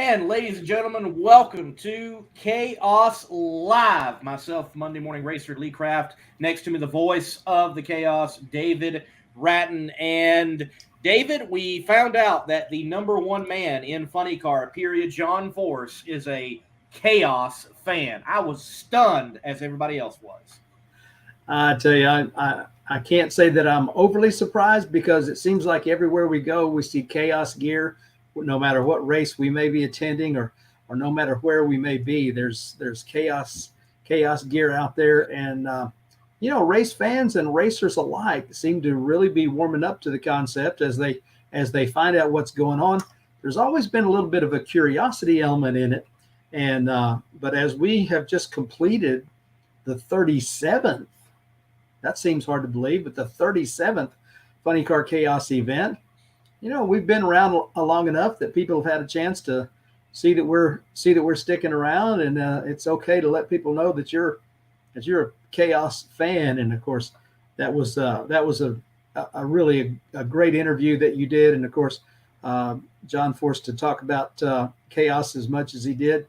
And ladies and gentlemen, welcome to Chaos Live. Myself, Monday Morning Racer Lee Craft. Next to me, the voice of the Chaos, David Rattan. And David, we found out that the number one man in Funny Car, period, John Force, is a Chaos fan. I was stunned, as everybody else was. I tell you, I can't say that I'm overly surprised because it seems like everywhere we go, we see Chaos gear. No matter what race we may be attending, or no matter where we may be, there's chaos gear out there, and race fans and racers alike seem to really be warming up to the concept as they find out what's going on. There's always been a little bit of a curiosity element in it, and but as we have just completed the 37th, that seems hard to believe, but the 37th Funny Car Chaos event. We've been around long enough that people have had a chance to see that we're sticking around, and it's okay to let people know that you're a Chaos fan. And of course, that was a really a great interview that you did, and of course, John forced to talk about Chaos as much as he did.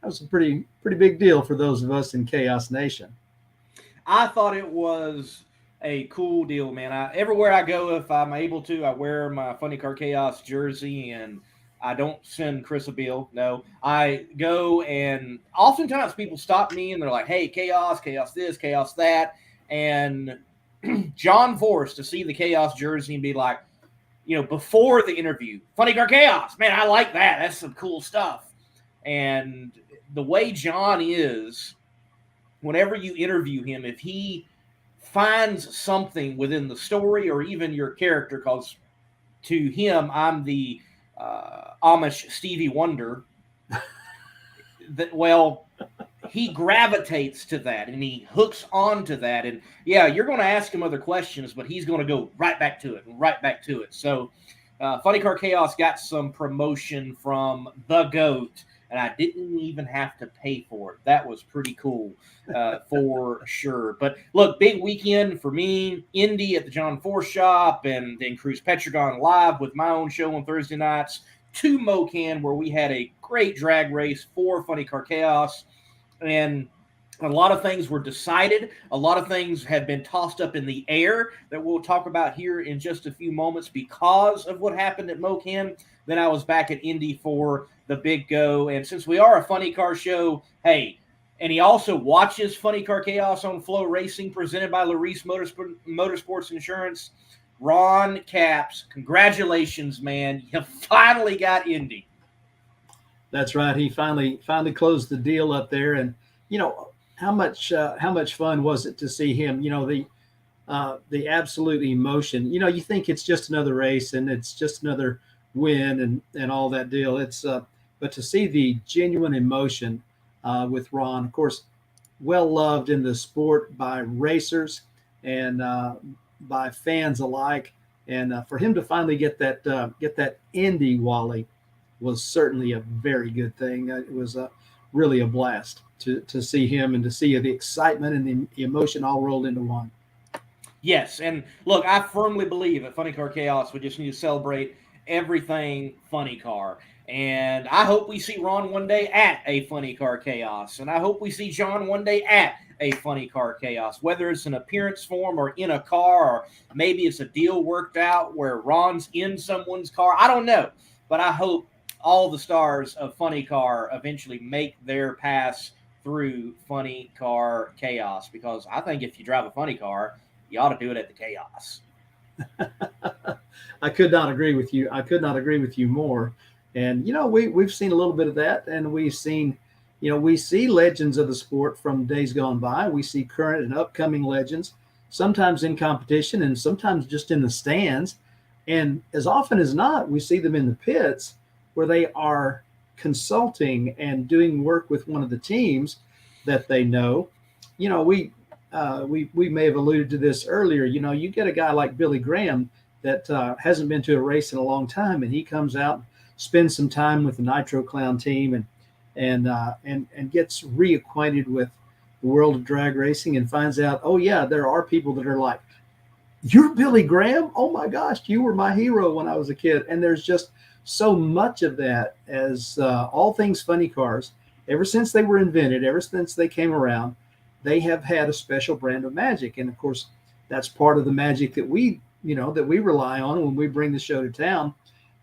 That was a pretty big deal for those of us in Chaos Nation. I thought it was a cool deal, man. Everywhere I go, if I'm able to, I wear my Funny Car Chaos jersey, and I don't send Chris a bill. No, I go, and oftentimes people stop me and they're like, "Hey, Chaos this, Chaos that," and John Force to see the Chaos jersey and be like, before the interview, Funny Car Chaos, man, I like that. That's some cool stuff. And the way John is, whenever you interview him, if he finds something within the story or even your character, because to him, I'm the Amish Stevie Wonder. He gravitates to that and he hooks onto that. And yeah, you're going to ask him other questions, but he's going to go right back to it and right back to it. So Funny Car Chaos got some promotion from the GOAT, and I didn't even have to pay for it. That was pretty cool for sure. But look, big weekend for me. Indy at the John Force shop, and then Cruise Petragon live with my own show on Thursday nights. To Mo-Kan, where we had a great drag race for Funny Car Chaos. And a lot of things were decided. A lot of things have been tossed up in the air that we'll talk about here in just a few moments because of what happened at Mo-Kan. Then I was back at Indy for the big go. And since we are a funny car show, hey, and he also watches Funny Car Chaos on Flow Racing, presented by Larice Motorsports Insurance. Ron Capps, congratulations, man. You finally got Indy. That's right. He finally closed the deal up there. And, how much fun was it to see him? The absolute emotion. You think it's just another race and it's just another win and all that deal. It's but to see the genuine emotion with Ron, of course, well loved in the sport by racers and by fans alike, and for him to finally get that Indy Wally was certainly a very good thing. It was really a blast to see him and to see the excitement and the emotion all rolled into one. Yes, and look, I firmly believe at Funny Car Chaos we just need to celebrate everything Funny Car. And I hope we see Ron one day at a Funny Car Chaos. And I hope we see John one day at a Funny Car Chaos, whether it's an appearance form or in a car, or maybe it's a deal worked out where Ron's in someone's car. I don't know. But I hope all the stars of Funny Car eventually make their pass through Funny Car Chaos, because I think if you drive a funny car, you ought to do it at the Chaos. I could not agree with you. I could not agree with you more. And, we've seen a little bit of that, and we've seen, we see legends of the sport from days gone by. We see current and upcoming legends, sometimes in competition and sometimes just in the stands. And as often as not, we see them in the pits where they are consulting and doing work with one of the teams that they know. We may have alluded to this earlier. You get a guy like Billy Graham that hasn't been to a race in a long time, and he comes out, spends some time with the Nitro Clown team, and gets reacquainted with the world of drag racing, and finds out, oh yeah, there are people that are like, "You're Billy Graham? Oh my gosh, you were my hero when I was a kid." And there's just so much of that, as all things funny cars, ever since they were invented, ever since they came around, they have had a special brand of magic. And of course, that's part of the magic that we rely on when we bring the show to town,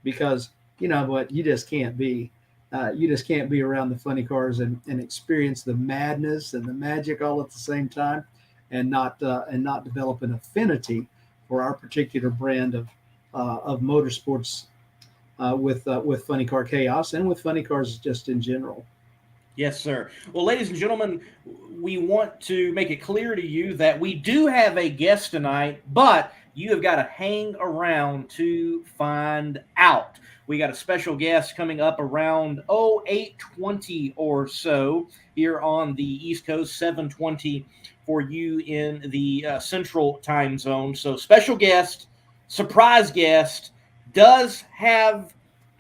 because you know what, you just can't be around the funny cars and experience the madness and the magic all at the same time, and not develop an affinity for our particular brand of motorsports, with Funny Car Chaos and with funny cars just in general. Yes, sir. Well, ladies and gentlemen, we want to make it clear to you that we do have a guest tonight, but you have got to hang around to find out. We got a special guest coming up around 8:20 or so here on the East Coast, 7:20 for you in the Central Time Zone. So special guest, surprise guest, does have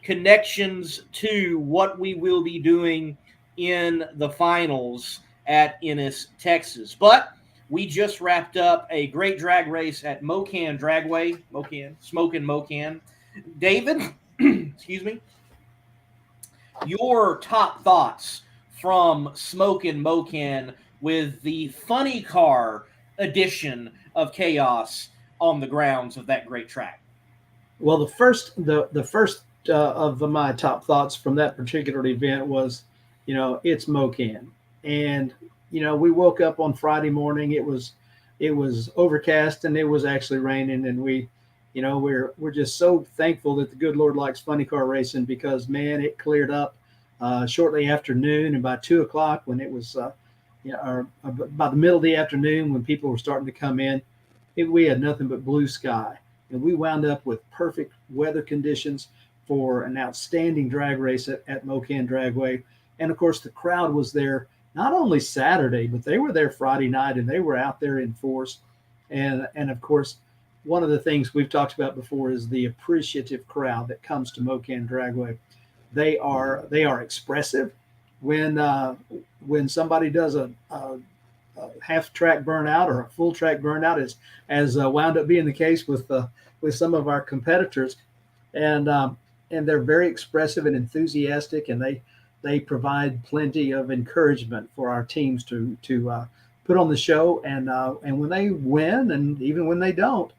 connections to what we will be doing in the finals at Ennis, Texas. But we just wrapped up a great drag race at Mo-Kan Dragway, Smokin' Mo-Kan. David, excuse me, your top thoughts from Smokin' Mo-Kan with the funny car edition of Chaos on the grounds of that great track. Well, the first of my top thoughts from that particular event was, it's Mo-Kan, and we woke up on Friday morning. It was overcast and it was actually raining, and we're just so thankful that the good Lord likes funny car racing, because man, it cleared up shortly after noon, and by 2 o'clock, when it was or by the middle of the afternoon, when people were starting to come in, we had nothing but blue sky, and we wound up with perfect weather conditions for an outstanding drag race at Mo-Kan Dragway. And of course, the crowd was there not only Saturday, but they were there Friday night, and they were out there in force. And of course, one of the things we've talked about before is the appreciative crowd that comes to Mo-Kan Dragway. They are expressive. When somebody does a half track burnout or a full track burnout, as wound up being the case with some of our competitors, and they're very expressive and enthusiastic, and they provide plenty of encouragement for our teams to put on the show, and when they win, and even when they don't,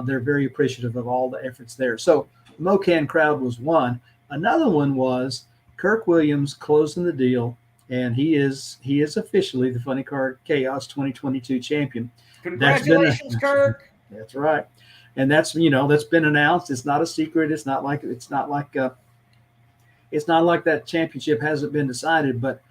they're very appreciative of all the efforts there. So Mo-Kan crowd was one. Another one was Kirk Williams closing the deal, and he is officially the Funny Car Chaos 2022 champion. Congratulations, Kirk. That's right, and that's been announced. It's not a secret. It's not like that championship hasn't been decided. But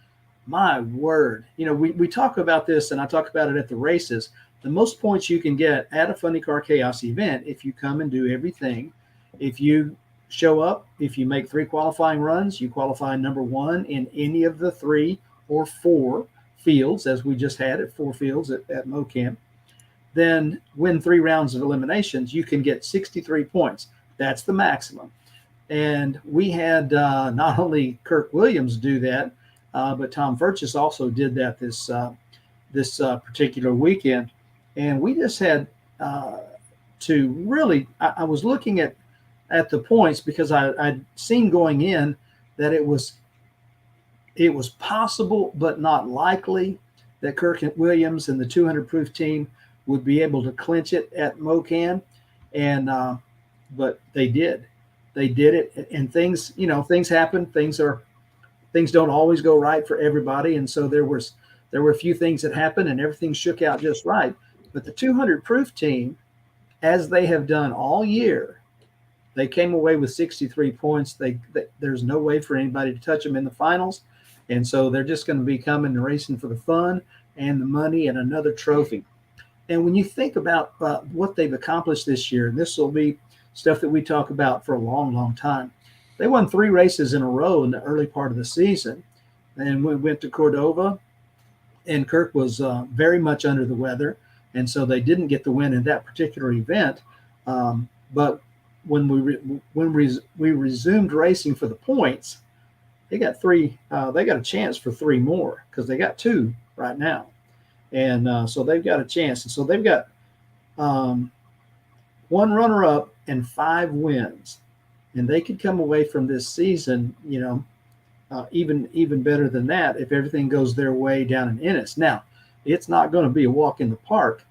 my word, we talk about this, and I talk about it at the races. The most points you can get at a Funny Car Chaos event, if you come and do everything, if you show up, if you make 3 qualifying runs, you qualify number 1 in any of the 3 or 4 fields, as we just had at 4 fields at Mo-Kan, then win 3 rounds of eliminations, you can get 63 points. That's the maximum. And we had not only Kirk Williams do that, but Tom Verchis also did that this particular weekend. And we just had to really, I was looking at the points, because I'd seen going in that it was possible but not likely that Kirk Williams and the 200 proof team would be able to clinch it at Mo-Kan, and but they did. They did it, and things happen. Things don't always go right for everybody, and so there were a few things that happened, and everything shook out just right. But the 200 proof team, as they have done all year, they came away with 63 points. There's no way for anybody to touch them in the finals, and so they're just going to be coming and racing for the fun and the money and another trophy. And when you think about what they've accomplished this year, and this will be stuff that we talk about for a long, long time. They won 3 races in a row in the early part of the season. And we went to Cordova, and Kirk was very much under the weather, and so they didn't get the win in that particular event. But when we resumed racing for the points, they got 3. They got a chance for 3 more, because they got 2 right now, and so they've got a chance. And so they've got 1 runner-up and 5 wins. and they could come away from this season, even better than that if everything goes their way down in Ennis. Now, it's not going to be a walk in the park.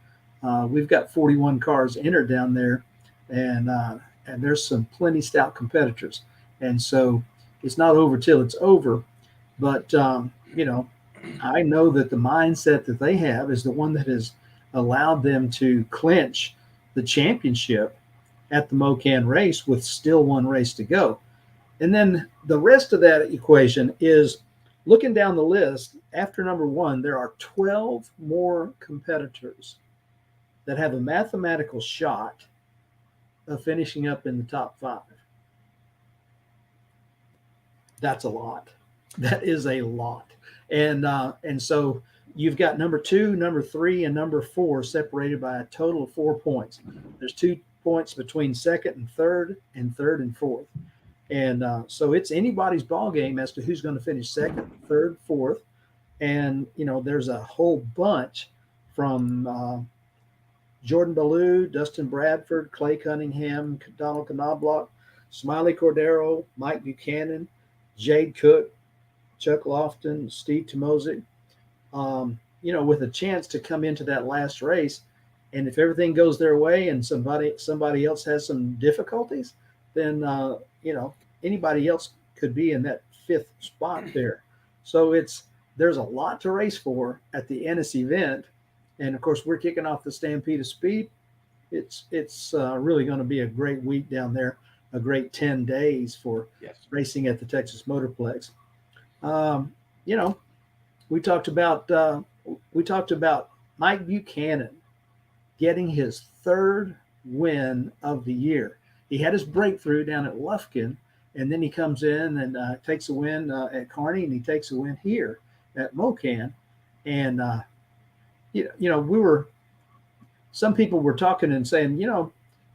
We've got 41 cars entered down there, and there's some plenty stout competitors, and so it's not over till it's over. But I know that the mindset that they have is the one that has allowed them to clinch the championship at the Mo-Kan race with still one race to go. And then the rest of that equation is looking down the list. After number one, there are 12 more competitors that have a mathematical shot of finishing up in the top 5. That's a lot. That is a lot. And so you've got number 2, number 3, and number 4 separated by a total of 4 points. There's 2 points between second and third and fourth. And so it's anybody's ball game as to who's going to finish second, third, fourth. And, there's a whole bunch from Jordan Ballou, Dustin Bradford, Clay Cunningham, Donald Knobloch, Smiley Cordero, Mike Buchanan, Jade Cook, Chuck Lofton, Steve Tomozic, with a chance to come into that last race. And if everything goes their way and somebody else has some difficulties, then, anybody else could be in that 5th spot there. So there's a lot to race for at the Ennis event. And of course, we're kicking off the Stampede of Speed. It's really going to be a great week down there, a great 10 days for racing at the Texas Motorplex. We talked about Mike Buchanan getting his 3rd win of the year. He had his breakthrough down at Lufkin, and then he comes in and takes a win at Kearney, and he takes a win here at Mo-Kan. And some people were talking and saying,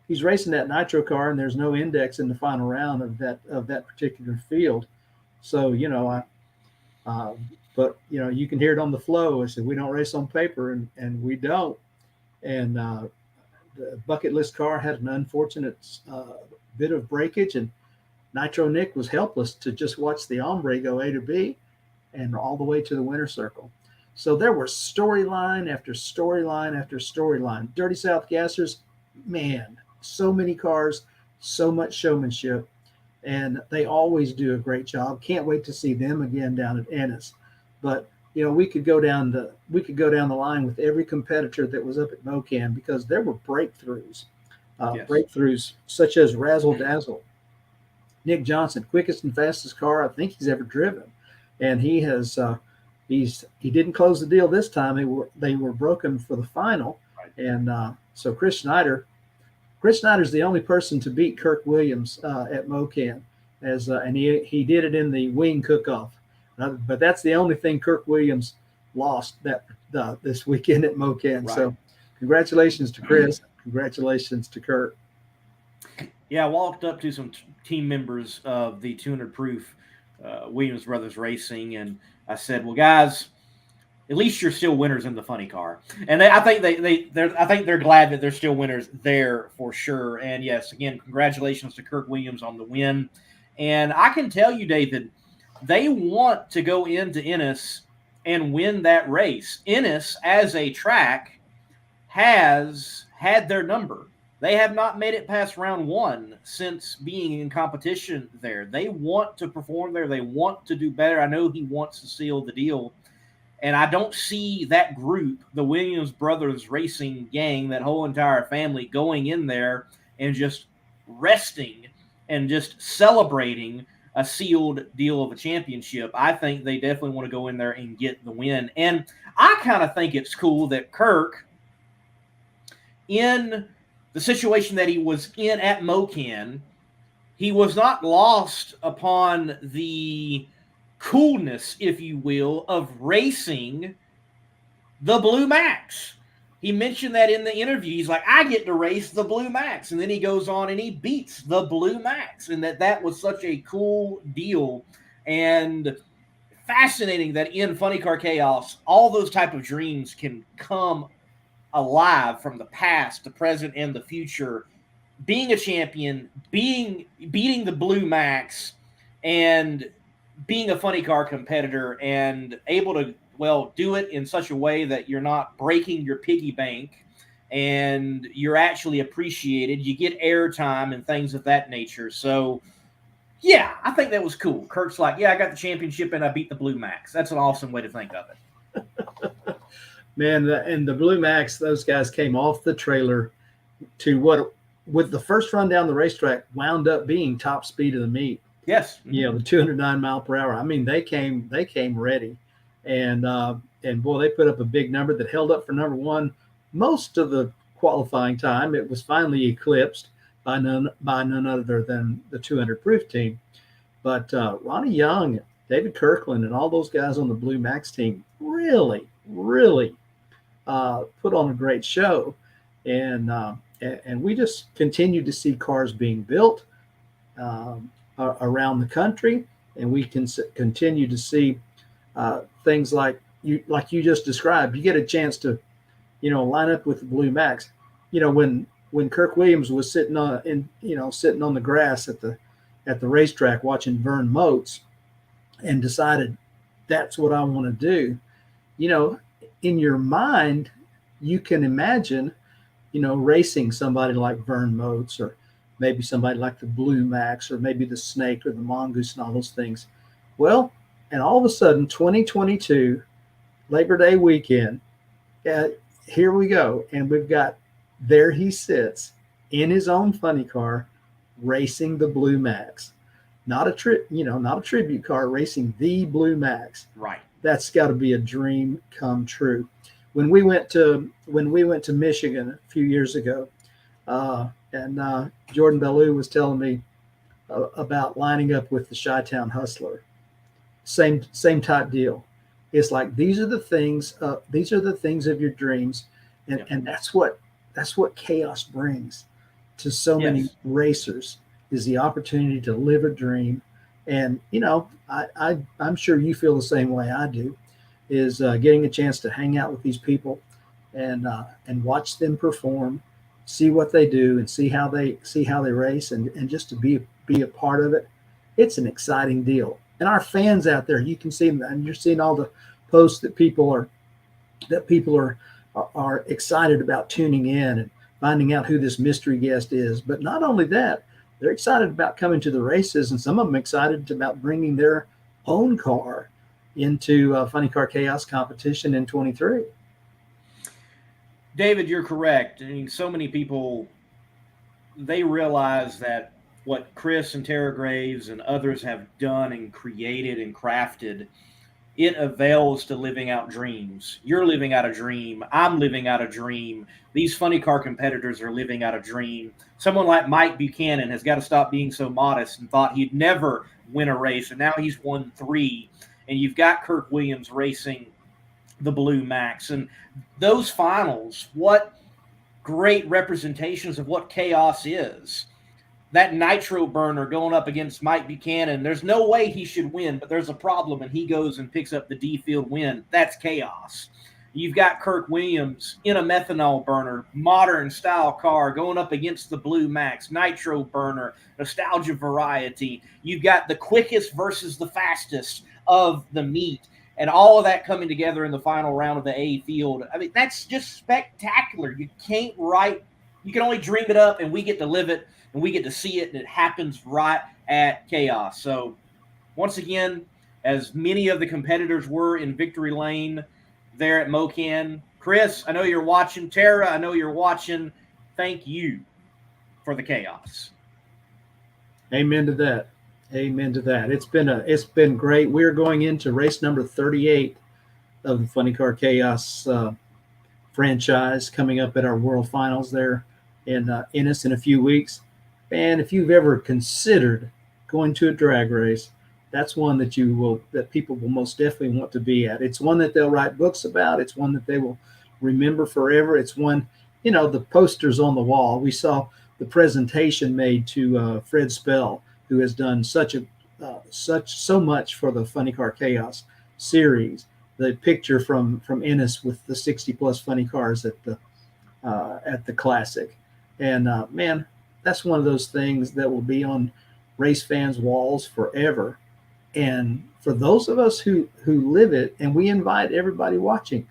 he's racing that nitro car, and there's no index in the final round of that particular field. So but you can hear it on the flow. I said we don't race on paper, and we don't. And the bucket list car had an unfortunate bit of breakage, and Nitro Nick was helpless to just watch the Ombre go A to B and all the way to the winner's circle. So there were storyline after storyline after storyline. Dirty South Gassers, man, so many cars, so much showmanship, and they always do a great job. Can't wait to see them again down at Ennis. But we could go down the line with every competitor that was up at Mo-Kan, because there were breakthroughs, breakthroughs such as Razzle Dazzle. Nick Johnson, quickest and fastest car I think he's ever driven, and he has he didn't close the deal this time. They were broken for the final, right. And so Chris Schneider's the only person to beat Kirk Williams at Mo-Kan, and he did it in the wing cook-off. But that's the only thing Kirk Williams lost this weekend at Mo-Kan. Right. So congratulations to Chris. Congratulations to Kirk. Yeah, I walked up to some team members of the 200 Proof Williams Brothers Racing, and I said, well, guys, at least you're still winners in the funny car. And I think they're glad that they're still winners there for sure. And yes, again, congratulations to Kirk Williams on the win. And I can tell you, David, they want to go into Ennis and win that race. Ennis, as a track, has had their number. They have not made it past round 1 since being in competition there. They want to perform there. They want to do better. I know he wants to seal the deal. And I don't see that group, the Williams Brothers Racing gang, that whole entire family, going in there and just resting and just celebrating a sealed deal of a championship. I think they definitely want to go in there and get the win. And I kind of think it's cool that Kirk, in the situation that he was in at Mo-Kan, he was not lost upon the coolness, if you will, of racing the Blue Max. He mentioned that in the interview. He's like, I get to race the Blue Max. And then he goes on and he beats the Blue Max. And that was such a cool deal. And fascinating that in Funny Car Chaos, all those type of dreams can come alive from the past, the present, and the future being a champion, beating the Blue Max, and being a funny car competitor, and able to, well, do it in such a way that you're not breaking your piggy bank, and you're actually appreciated. You get airtime and things of that nature. So, yeah, I think that was cool. Kirk's like, yeah, I got the championship and I beat the Blue Max. That's an awesome way to think of it. Man, and the Blue Max, those guys came off the trailer to what, with the first run down the racetrack, wound up being top speed of the meet. Yes. Mm-hmm. You know, the 209 mile per hour. I mean, they came ready, and boy, they put up a big number that held up for number one most of the qualifying time. It was finally eclipsed by none other than the 200 proof team. But Ronnie Young, David Kirkland, and all those guys on the Blue Max team really put on a great show, and we just continue to see cars being built around the country, and we can continue to see things like you just described. You get a chance to, line up with the Blue Max. When Kirk Williams was sitting on the grass at the racetrack watching Vern Motes, and decided that's what I want to do. In your mind, you can imagine, racing somebody like Vern Motes, or maybe somebody like the Blue Max, or maybe the Snake or the Mongoose and all those things. Well, and all of a sudden, 2022, Labor Day weekend, here we go. And we've got, there he sits in his own funny car, racing the Blue Max. Not a tribute car, racing the Blue Max. Right. That's got to be a dream come true. When we went to Michigan a few years ago, and Jordan Bellou was telling me about lining up with the Chi-Town Hustler. Same type deal. It's like these are the things of your dreams, and that's what CHAOS brings to so many racers, is the opportunity to live a dream. And I'm sure you feel the same way I do, is getting a chance to hang out with these people and watch them perform, see what they do, and see how they race, and just to be a part of it. It's an exciting deal. And our fans out there, you can see them, and you're seeing all the posts that people are excited about tuning in and finding out who this mystery guest is. But not only that, they're excited about coming to the races, and some of them excited about bringing their own car into Funny Car Chaos competition in 23. David, you're correct. I mean, so many people, they realize that what Chris and Tara Graves and others have done and created and crafted, it avails to living out dreams. You're living out a dream. I'm living out a dream. These funny car competitors are living out a dream. Someone like Mike Buchanan has got to stop being so modest and thought he'd never win a race, and now he's won 3. And you've got Kirk Williams racing the Blue Max. And those finals, what great representations of what chaos is. That nitro burner going up against Mike Buchanan, there's no way he should win, but there's a problem, and he goes and picks up the D-field win. That's chaos. You've got Kirk Williams in a methanol burner, modern style car going up against the Blue Max, nitro burner, nostalgia variety. You've got the quickest versus the fastest of the meet, and all of that coming together in the final round of the A field. I mean, that's just spectacular. You can only dream it up, and we get to live it, and we get to see it, and it happens right at CHAOS. So once again, as many of the competitors were in victory lane there at Mo-Kan, Chris, I know you're watching. Tara, I know you're watching. Thank you for the chaos. Amen to that. Amen to that. It's been great. We're going into race number 38 of the Funny Car Chaos franchise, coming up at our World Finals there in Ennis in a few weeks. And if you've ever considered going to a drag race, that's one that people will most definitely want to be at. It's one that they'll write books about. It's one that they will remember forever. It's one, the posters on the wall. We saw the presentation made to Fred Spell, who has done so much for the Funny Car Chaos series. The picture from Ennis with the 60 plus funny cars at the classic, and man, that's one of those things that will be on race fans' walls forever. And for those of us who live it, and we invite everybody watching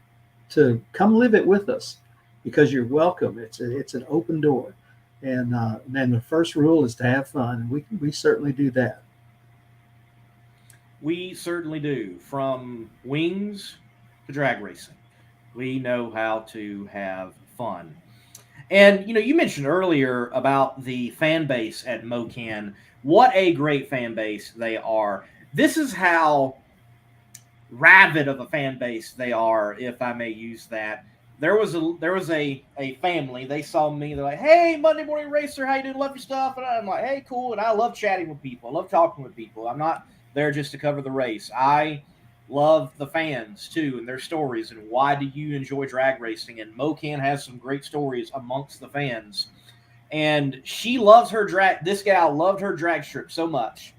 to come live it with us, because you're welcome. It's an open door, and then the first rule is to have fun. We certainly do that. We certainly do. From wings to drag racing, we know how to have fun. And you mentioned earlier about the fan base at Mo-Kan. What a great fan base they are. This is how rabid of a fan base they are, if I may use that. There was a family. They saw me. They're like, "Hey, Monday Morning Racer, how you doing? Love your stuff." And I'm like, "Hey, cool." And I love chatting with people. I love talking with people. I'm not there just to cover the race. I love the fans too and their stories and why do you enjoy drag racing. And Mo-Kan has some great stories amongst the fans. And she loves her drag. This gal loved her drag strip so much.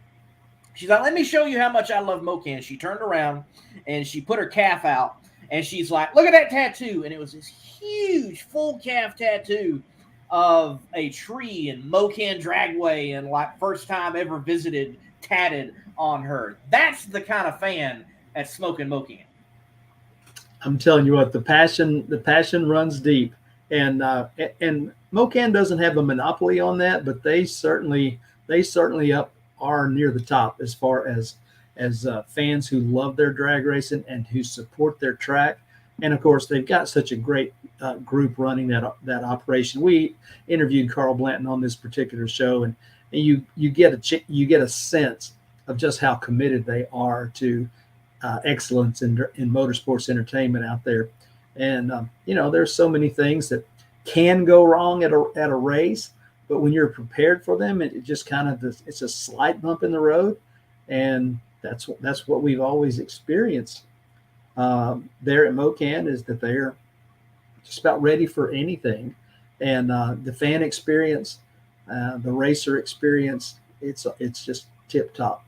She's like, "Let me show you how much I love Mo-Kan." She turned around and she put her calf out and she's like, "Look at that tattoo." And it was this huge full calf tattoo of a tree and Mo-Kan Dragway and like first time ever visited tatted on her. That's the kind of fan at Smokin' Mo-Kan. I'm telling you what, the passion runs deep, and Mo-Kan doesn't have a monopoly on that, but they certainly are near the top as far as fans who love their drag racing and who support their track. And of course, they've got such a great group running that operation. We interviewed Carl Blanton on this particular show, and you get a sense of just how committed they are to excellence in motorsports entertainment out there. And there's so many things that can go wrong at a race, but when you're prepared for them, it just kind of it's a slight bump in the road, and that's what we've always experienced there at Mo-Kan, is that they're just about ready for anything. And the fan experience, the racer experience, it's just tip top.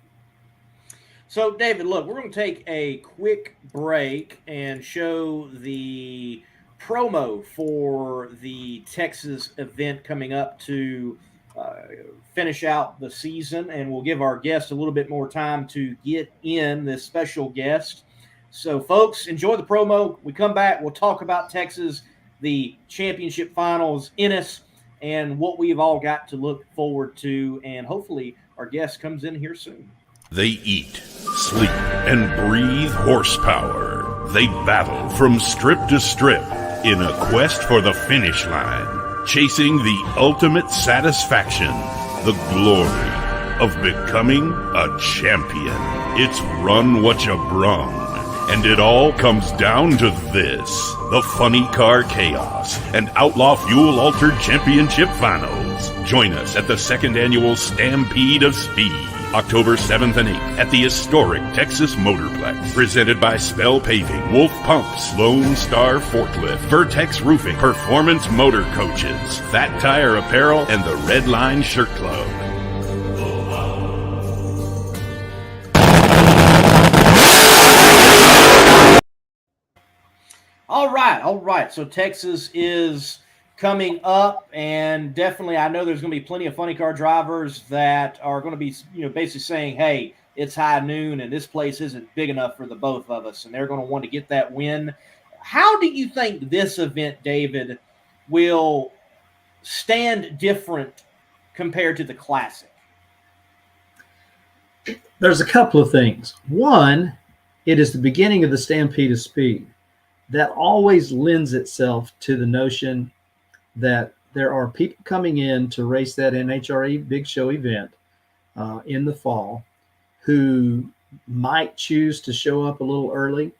So, David, look, we're going to take a quick break and show the promo for the Texas event coming up to finish out the season, and we'll give our guest a little bit more time to get in, this special guest. So, folks, enjoy the promo. We come back, we'll talk about Texas, the championship finals, Ennis, and what we've all got to look forward to, and hopefully our guest comes in here soon. They eat, sleep, and breathe horsepower. They battle from strip to strip in a quest for the finish line, chasing the ultimate satisfaction, the glory of becoming a champion. It's run what you brung. And it all comes down to this: the Funny Car Chaos and Outlaw Fuel Altered Championship Finals. Join us at the second annual Stampede of Speed, October 7th and 8th at the historic Texas Motorplex. Presented by Spell Paving, Wulff Pumps, Lone Star Forklift, Vertex Roofing, Performance Motor Coaches, Fat Tire Apparel, and the Red Line Shirt Club. All right. So Texas is coming up, and definitely I know there's going to be plenty of funny car drivers that are going to be, basically saying, "Hey, it's high noon and this place isn't big enough for the both of us," and they're going to want to get that win. How do you think this event, David, will stand different compared to the Classic? There's a couple of things. One, it is the beginning of the Stampede of Speed. That always lends itself to the notion that there are people coming in to race that NHRA Big Show event in the fall who might choose to show up a little early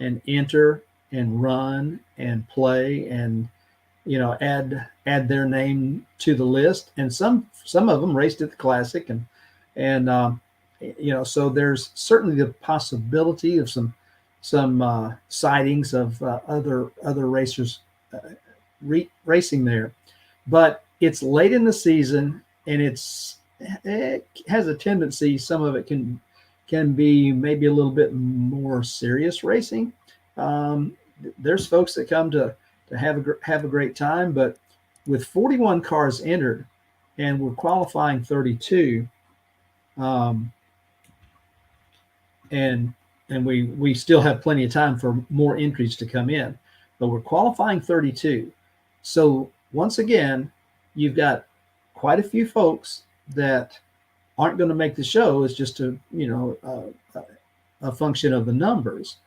and enter and run and play and add their name to the list. And some of them raced at the Classic, and so there's certainly the possibility of some sightings of other racers racing there. But it's late in the season, and it has a tendency, some of it can be maybe a little bit more serious racing. There's folks that come to have a great time, but with 41 cars entered, and we're qualifying 32. And we still have plenty of time for more entries to come in, but we're qualifying 32. So once again, you've got quite a few folks that aren't going to make the show. It's just a function of the numbers.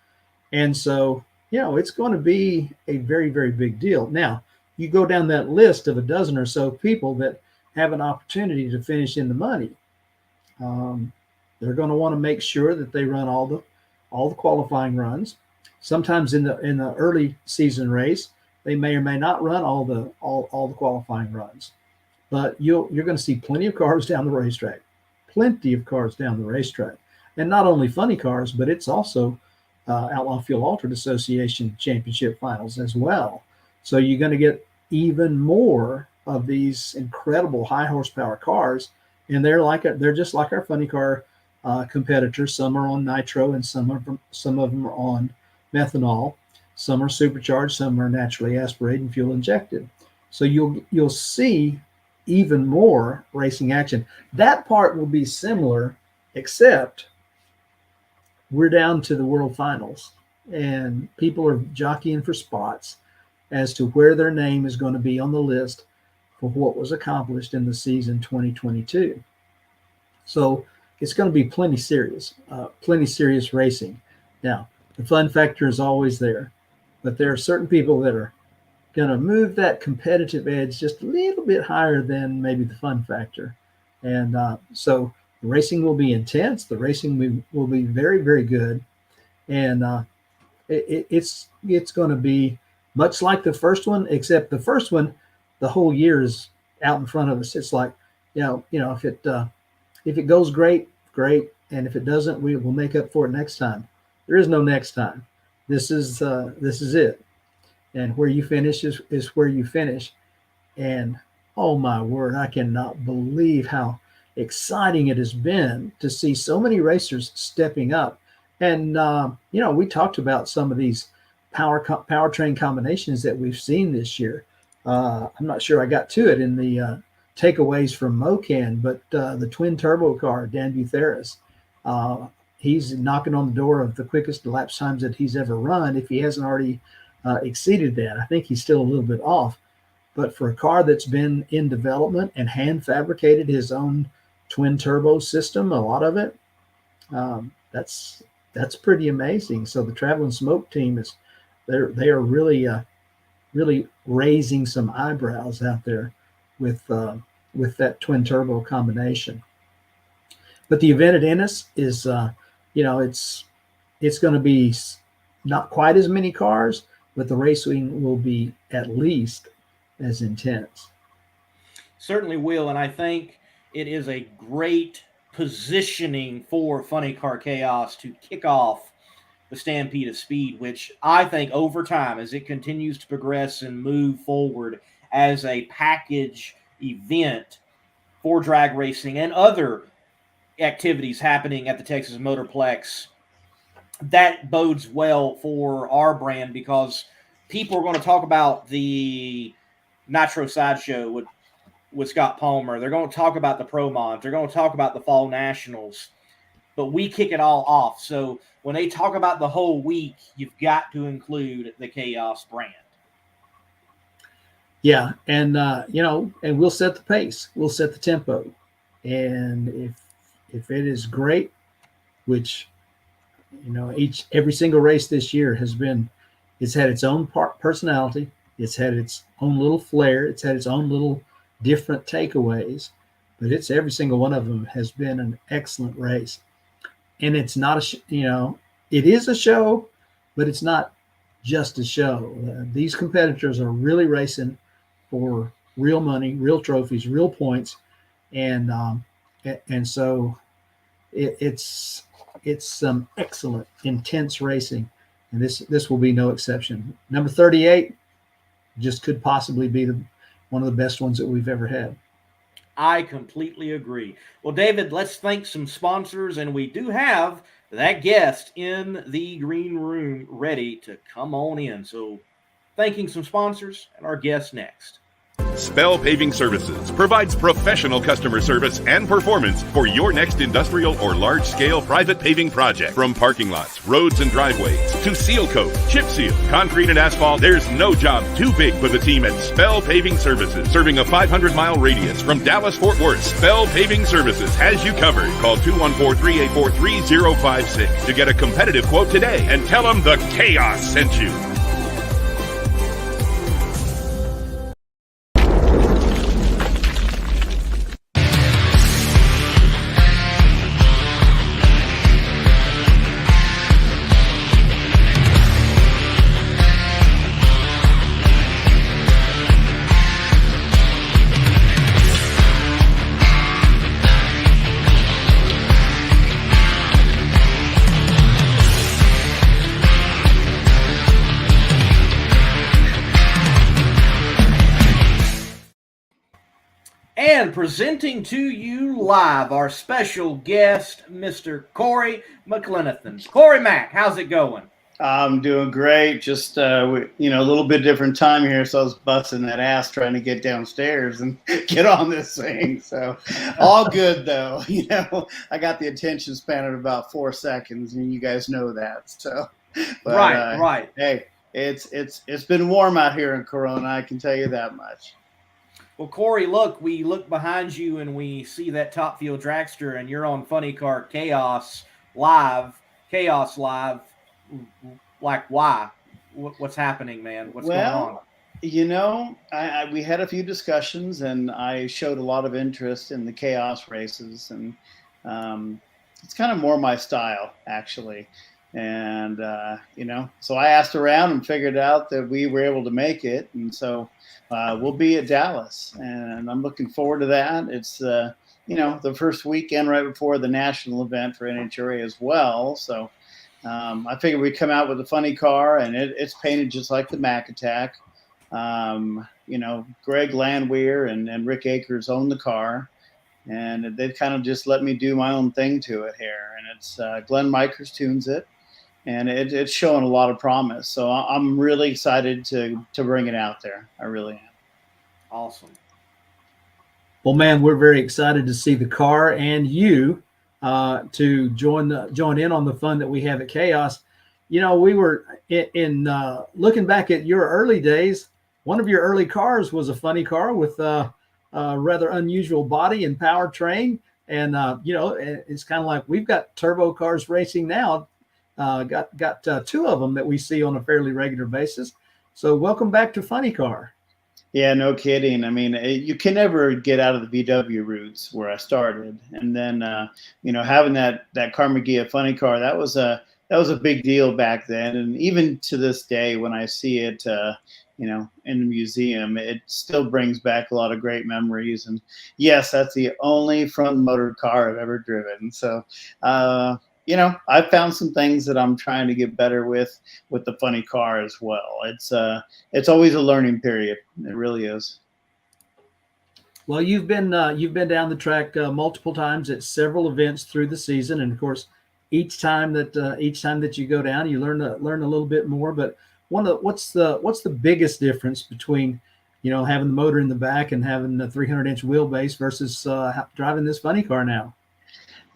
And so, it's going to be a very, very big deal. Now, you go down that list of a dozen or so people that have an opportunity to finish in the money. They're going to want to make sure that they run all the qualifying runs. Sometimes in the early season race, they may or may not run all the qualifying runs. But you're going to see plenty of cars down the racetrack, and not only funny cars, but it's also Outlaw Fuel Altered Association Championship Finals as well. So you're going to get even more of these incredible high horsepower cars, and they're just like our funny car competitors. Some are on nitro, and some of them are on methanol. Some are supercharged, some are naturally aspirated and fuel injected. So you'll see even more racing action. That part will be similar, except we're down to the World Finals, and people are jockeying for spots as to where their name is going to be on the list for what was accomplished in the season 2022. So it's going to be plenty serious racing. Now, the fun factor is always there, but there are certain people that are going to move that competitive edge just a little bit higher than maybe the fun factor. And so the racing will be intense. The racing will be very, very good. And it's going to be much like the first one, except the first one, the whole year is out in front of us. It's like, if it goes great, great. And if it doesn't, we will make up for it next time. There is no next time. This is it. And where you finish is where you finish. And oh my word, I cannot believe how exciting it has been to see so many racers stepping up. And we talked about some of these powertrain combinations that we've seen this year. I'm not sure I got to it in the takeaways from Mo-Kan, but the twin turbo car, Dan Butheris, he's knocking on the door of the quickest lap times that he's ever run, if he hasn't already exceeded that. I think he's still a little bit off. But for a car that's been in development and hand fabricated his own twin turbo system, a lot of it, that's pretty amazing. So the Traveling Smoke team they are really raising some eyebrows out there with that twin turbo combination. But the event at Ennis is it's going to be not quite as many cars, but the racing will be at least as intense. Certainly will, and I think it is a great positioning for Funny Car Chaos to kick off the Stampede of Speed, which I think over time, as it continues to progress and move forward as a package event for drag racing and other activities happening at the Texas Motorplex, that bodes well for our brand, because people are going to talk about the Nitro Sideshow with Scott Palmer. They're going to talk about the Pro Mods. They're going to talk about the Fall Nationals. But we kick it all off. So when they talk about the whole week, you've got to include the Chaos brand. Yeah, and and we'll set the pace. We'll set the tempo. And if it is great, which every single race this year it's had its own personality. It's had its own little flair. It's had its own little different takeaways, but every single one of them has been an excellent race. And it's not it is a show, but it's not just a show. These competitors are really racing for real money, real trophies, real points, and so it's some excellent, intense racing, and this will be no exception. Number 38 just could possibly be one of the best ones that we've ever had. I completely agree. Well, David, let's thank some sponsors, and we do have that guest in the green room ready to come on in. So thanking some sponsors and our guest next. Spell Paving Services provides professional customer service and performance for your next industrial or large-scale private paving project. From parking lots, roads, and driveways to seal coat, chip seal, concrete, and asphalt, there's no job too big for the team at Spell Paving Services. Serving a 500-mile radius from Dallas-Fort Worth, Spell Paving Services has you covered. Call 214-384-3056 to get a competitive quote today and tell them the Chaos sent you. And presenting to you live our special guest, Mr. Corey McLenithan. Corey Mack, how's it going? I'm doing great. Just, a little bit different time here. So I was busting that ass trying to get downstairs and get on this thing. So all good though. I got the attention span of about 4 seconds and you guys know that. So, but, right. Hey, it's been warm out here in Corona. I can tell you that much. Well, Corey, look, we look behind you and we see that Top Fuel Dragster, and you're on Funny Car Chaos Live. Like, why? What's happening, man? What's going on? We had a few discussions, and I showed a lot of interest in the Chaos races, and it's kind of more my style, actually. And, so I asked around and figured out that we were able to make it, and so we'll be at Dallas, and I'm looking forward to that. It's, the first weekend right before the national event for NHRA as well. So I figured we'd come out with a funny car, and it's painted just like the Mac Attack. Greg Landwehr and Rick Akers own the car, and they've kind of just let me do my own thing to it here. And it's Glenn Mikers tunes it, and it's showing a lot of promise. So I'm really excited to bring it out there. I really am. Awesome. Well, man, we're very excited to see the car and you to join in on the fun that we have at Chaos. We were in looking back at your early days. One of your early cars was a funny car with a rather unusual body and powertrain. And, it's kind of like we've got turbo cars racing now. Got two of them that we see on a fairly regular basis. So welcome back to Funny Car. Yeah, no kidding. I mean, you can never get out of the VW roots where I started. And then, having that Carmagia Funny Car, that was a big deal back then. And even to this day, when I see it, in the museum, it still brings back a lot of great memories. And yes, that's the only front motor car I've ever driven. So, I've found some things that I'm trying to get better with the funny car as well. It's always a learning period. It really is. Well, you've been down the track multiple times at several events through the season, and of course, each time that you go down, you learn a little bit more. But what's the biggest difference between having the motor in the back and having the 300-inch wheelbase versus driving this funny car now?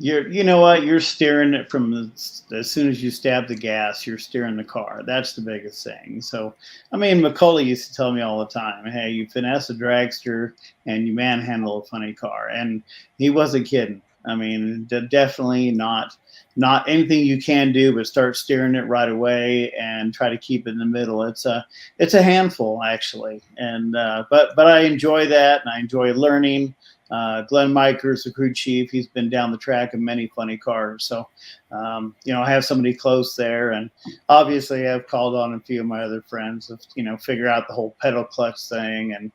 You're steering it from as soon as you stab the gas, you're steering the car. That's the biggest thing. So, McCully used to tell me all the time, hey, you finesse a dragster and you manhandle a funny car. And he wasn't kidding. Definitely not anything you can do, but start steering it right away and try to keep it in the middle. It's a handful, actually. And, but I enjoy that, and I enjoy learning. Glenn Mikers, the crew chief, he's been down the track in many funny cars. So, I have somebody close there, and obviously I've called on a few of my other friends to, figure out the whole pedal clutch thing. And,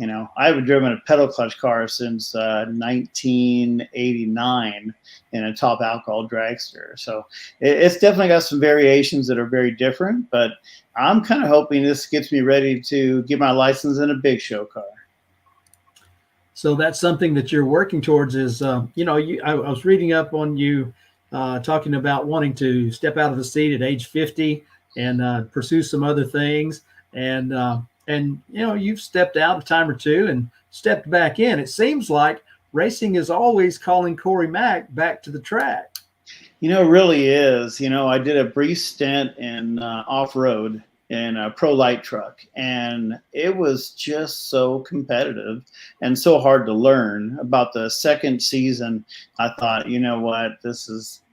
I haven't driven a pedal clutch car since 1989 in a top alcohol dragster. So it's definitely got some variations that are very different, but I'm kind of hoping this gets me ready to get my license in a big show car. So that's something that you're working towards is, I was reading up on you talking about wanting to step out of the seat at age 50 and pursue some other things. And and you've stepped out a time or two and stepped back in. It seems like racing is always calling Corey Mack back to the track. It really is. I did a brief stint in off-road in a pro light truck, and it was just so competitive and so hard to learn. About the second season, I thought, what,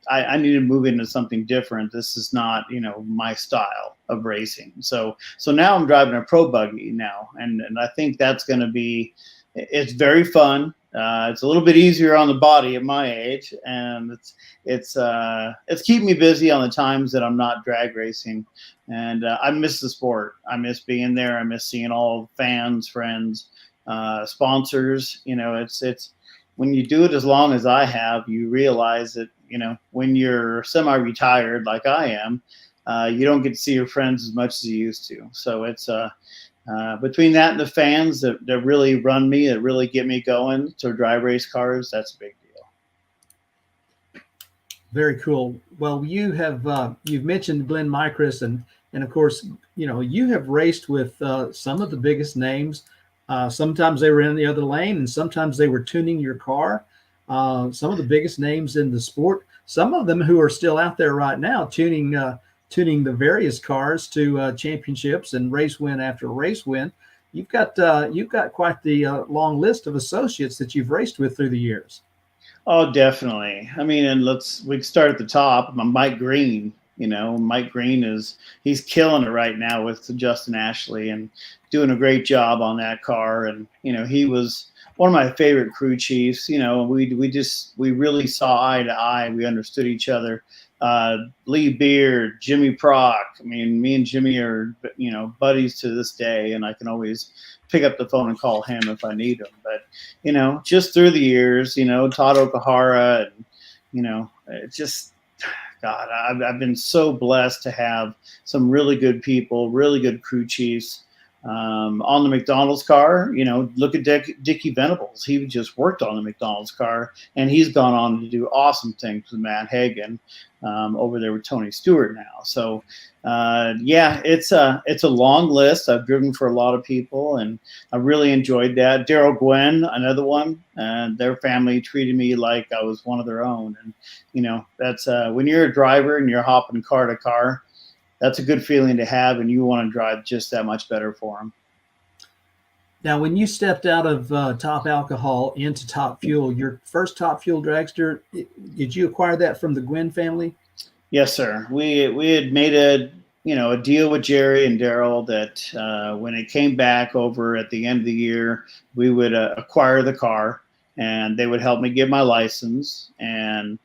I need to move into something different. This is not, my style of racing. So now I'm driving a pro buggy now, and I think that's going to be, it's very fun. It's a little bit easier on the body at my age, and it's keeping me busy on the times that I'm not drag racing. And I miss the sport. I miss being there. I miss seeing all fans, friends, sponsors. It's when you do it as long as I have, you realize that when you're semi-retired like I am, you don't get to see your friends as much as you used to. So it's between that and the fans that really run me, that really get me going to drive race cars, that's a big deal. Very cool. Well, you've mentioned Glenn Micris, and of course, you have raced with some of the biggest names. Sometimes they were in the other lane, and sometimes they were tuning your car. Some of the biggest names in the sport, some of them who are still out there right now, tuning the various cars to championships and race win after race win. You've got quite the long list of associates that you've raced with through the years. Oh, definitely. I mean, and we start at the top. Mike Green. Mike Green he's killing it right now with Justin Ashley and doing a great job on that car. And he was one of my favorite crew chiefs. We really saw eye to eye. We understood each other. Lee Beard, Jimmy Prock. I mean, me and Jimmy are, buddies to this day, and I can always pick up the phone and call him if I need him. But, just through the years, Todd Okahara, and, it's just, God, I've been so blessed to have some really good people, really good crew chiefs. On the McDonald's car, look at Dickie Venables. He just worked on the McDonald's car, and he's gone on to do awesome things with Matt Hagan over there with Tony Stewart now. So, it's a long list. I've driven for a lot of people, and I really enjoyed that. Daryl Gwen, another one. Their family treated me like I was one of their own. And, that's when you're a driver and you're hopping car to car, that's a good feeling to have, and you want to drive just that much better for them. Now, when you stepped out of Top Alcohol into Top Fuel, your first Top Fuel dragster, did you acquire that from the Gwynn family? Yes, sir. We had made a deal with Jerry and Daryl that when it came back over at the end of the year, we would acquire the car, and they would help me get my license. And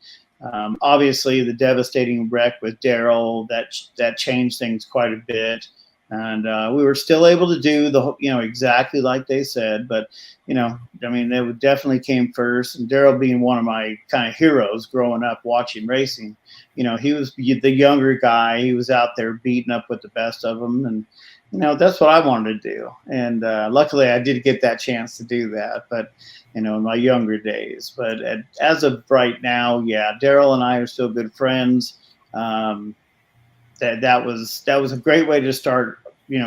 obviously, the devastating wreck with Daryl, that changed things quite a bit. And we were still able to do exactly like they said. But, they definitely came first. And Daryl being one of my kind of heroes growing up watching racing, he was the younger guy. He was out there beating up with the best of them. And, that's what I wanted to do. And luckily, I did get that chance to do that. But, in my younger days. But as of right now, yeah, Daryl and I are still good friends. That was a great way to start,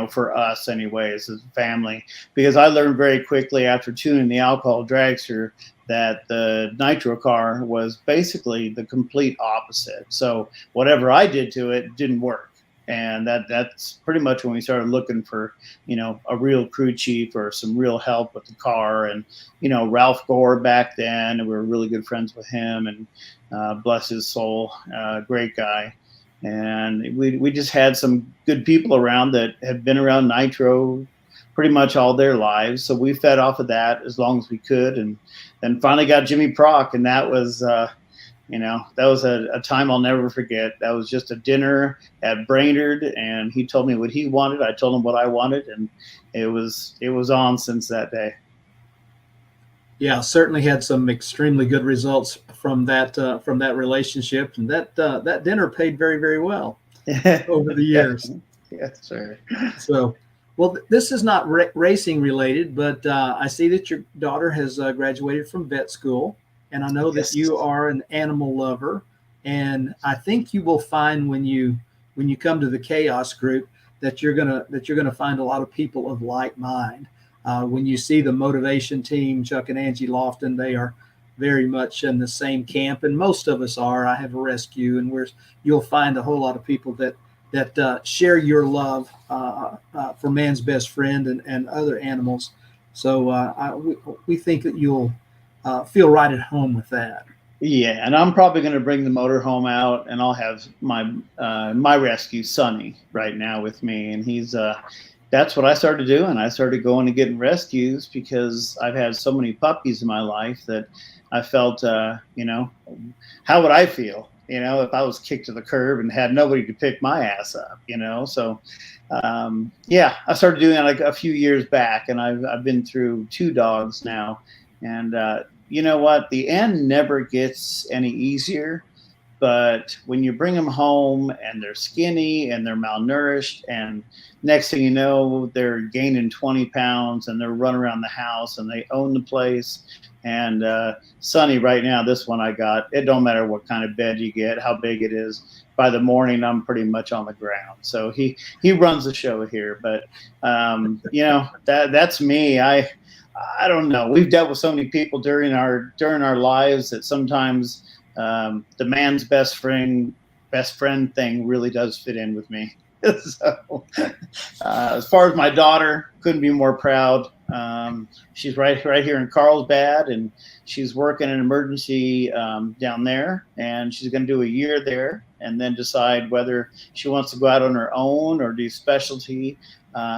for us anyways, as a family, because I learned very quickly after tuning the alcohol dragster that the nitro car was basically the complete opposite. So whatever I did to it didn't work. And that's pretty much when we started looking for, a real crew chief or some real help with the car. And, Ralph Gore back then, and we were really good friends with him, and bless his soul, great guy. And we just had some good people around that had been around nitro pretty much all their lives. So we fed off of that as long as we could. And then finally got Jimmy Prock, and that was that was a time I'll never forget. That was just a dinner at Brainerd, and he told me what he wanted. I told him what I wanted, and it was on since that day. Yeah, certainly had some extremely good results from that relationship, and that dinner paid very, very well over the years. Yes, sir. So, well, this is not racing related, but I see that your daughter has graduated from vet school. And I know that you are an animal lover, and I think you will find when you come to the CHAOS group that you're gonna find a lot of people of like mind. When you see the motivation team, Chuck and Angie Lofton, they are very much in the same camp, and most of us are. I have a rescue, and you'll find a whole lot of people that share your love for man's best friend and other animals. So we think that you'll feel right at home with that. Yeah, and I'm probably going to bring the motorhome out, and I'll have my rescue, Sonny, right now with me, and he's that's what I started doing. I started going and getting rescues because I've had so many puppies in my life that I felt, how would I feel, if I was kicked to the curb and had nobody to pick my ass up, So, I started doing that like a few years back, and I've been through 2 dogs now, and you know what? The end never gets any easier. But when you bring them home and they're skinny and they're malnourished, and next thing you know, they're gaining 20 pounds and they're running around the house and they own the place. And Sonny, right now, this one I got, it don't matter what kind of bed you get, how big it is. By the morning, I'm pretty much on the ground. So he runs the show here. But, that's me. I don't know. We've dealt with so many people during our lives that sometimes the man's best friend thing really does fit in with me. So as far as my daughter, couldn't be more proud. She's right here in Carlsbad, and she's working in emergency down there, and she's going to do a year there and then decide whether she wants to go out on her own or do specialty.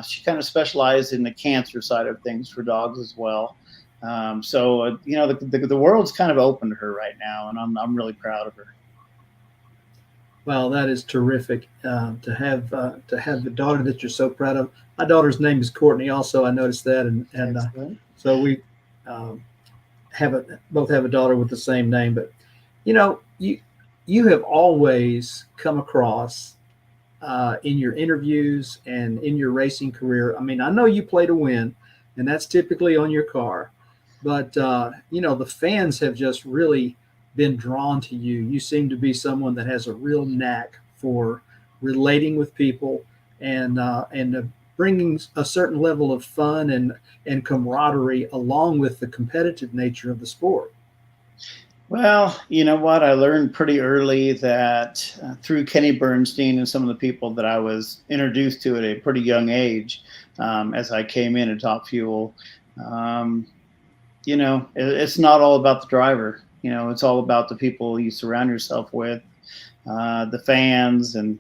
She kind of specialized in the cancer side of things for dogs as well. The world's kind of open to her right now, and I'm really proud of her. Well, that is terrific to have the daughter that you're so proud of. My daughter's name is Courtney. Also, I noticed that, and so we both have a daughter with the same name. But you have always come across in your interviews and in your racing career. I mean, I know you play to win, and that's typically on your car. But, the fans have just really been drawn to you. You seem to be someone that has a real knack for relating with people and bringing a certain level of fun and camaraderie along with the competitive nature of the sport. Well, you know what? I learned pretty early that through Kenny Bernstein and some of the people that I was introduced to at a pretty young age as I came in at Top Fuel, it's not all about the driver. It's all about the people you surround yourself with, the fans, and,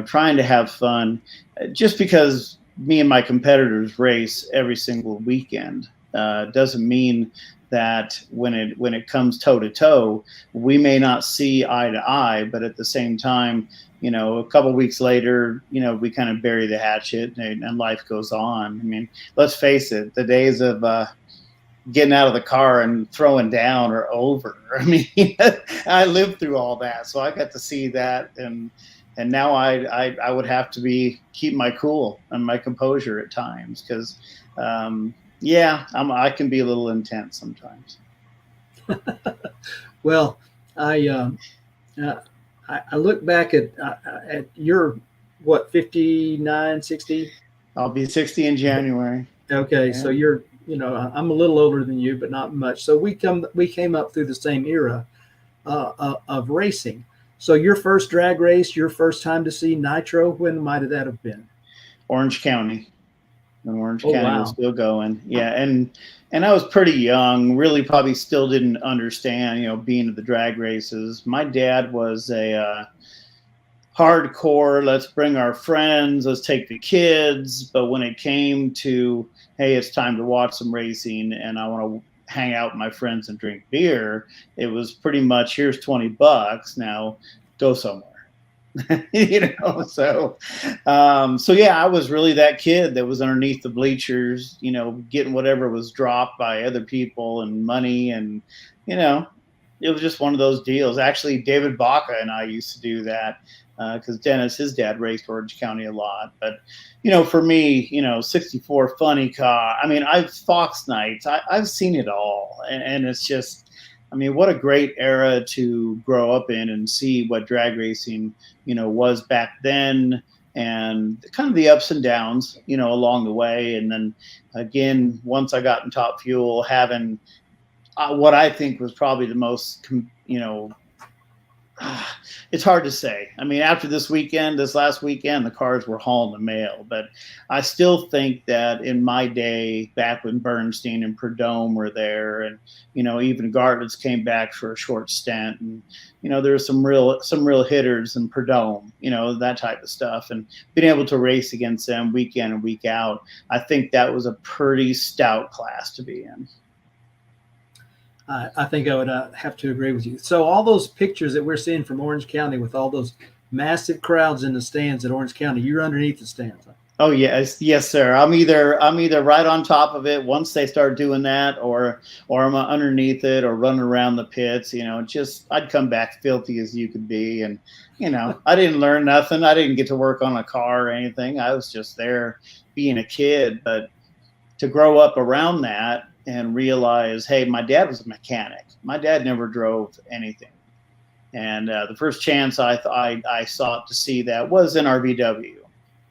trying to have fun. Just because me and my competitors race every single weekend doesn't mean that when it comes toe to toe, we may not see eye to eye, but at the same time, a couple of weeks later, we kind of bury the hatchet and life goes on. I mean, let's face it, the days of getting out of the car and throwing down are over. I mean, I lived through all that, so I got to see that, and now I would have to keep my cool and my composure at times because, I can be a little intense sometimes. Well, I look back at your 59, 60. I'll be 60 in January. Okay, yeah. So you're. I'm a little older than you, but not much. So we came up through the same era of racing. So your first drag race, your first time to see Nitro, when might that have been? Orange County. When Orange County was still going. Yeah, and I was pretty young, really probably still didn't understand, being at the drag races. My dad was a hardcore, let's bring our friends, let's take the kids. But when it came to, hey, it's time to watch some racing and I want to hang out with my friends and drink beer, it was pretty much, here's $20, now go somewhere. So I was really that kid that was underneath the bleachers, getting whatever was dropped by other people and money. And, it was just one of those deals. Actually, David Baca and I used to do that because Dennis, his dad, raced Orange County a lot. But, for me, 64 funny car. I mean, Fox Nights, I've seen it all. And it's just, I mean, what a great era to grow up in and see what drag racing, was back then. and kind of the ups and downs, along the way. And then again, once I got in Top Fuel, having what I think was probably the most, it's hard to say. I mean, after this last weekend, the cars were hauling the mail, but I still think that in my day, back when Bernstein and Prudhomme were there, and even Gartlett's came back for a short stint, and there were some real hitters in Prudhomme, that type of stuff, and being able to race against them week in and week out, I think that was a pretty stout class to be in. I think I would have to agree with you. So all those pictures that we're seeing from Orange County with all those massive crowds in the stands at Orange County, you're underneath the stands. Huh? Oh yes, sir. I'm either right on top of it once they start doing that, or I'm underneath it or running around the pits. I'd come back filthy as you could be, and I didn't learn nothing. I didn't get to work on a car or anything. I was just there being a kid, but to grow up around that and realize, hey, my dad was a mechanic. My dad never drove anything. And the first chance I sought to see that was in RVW.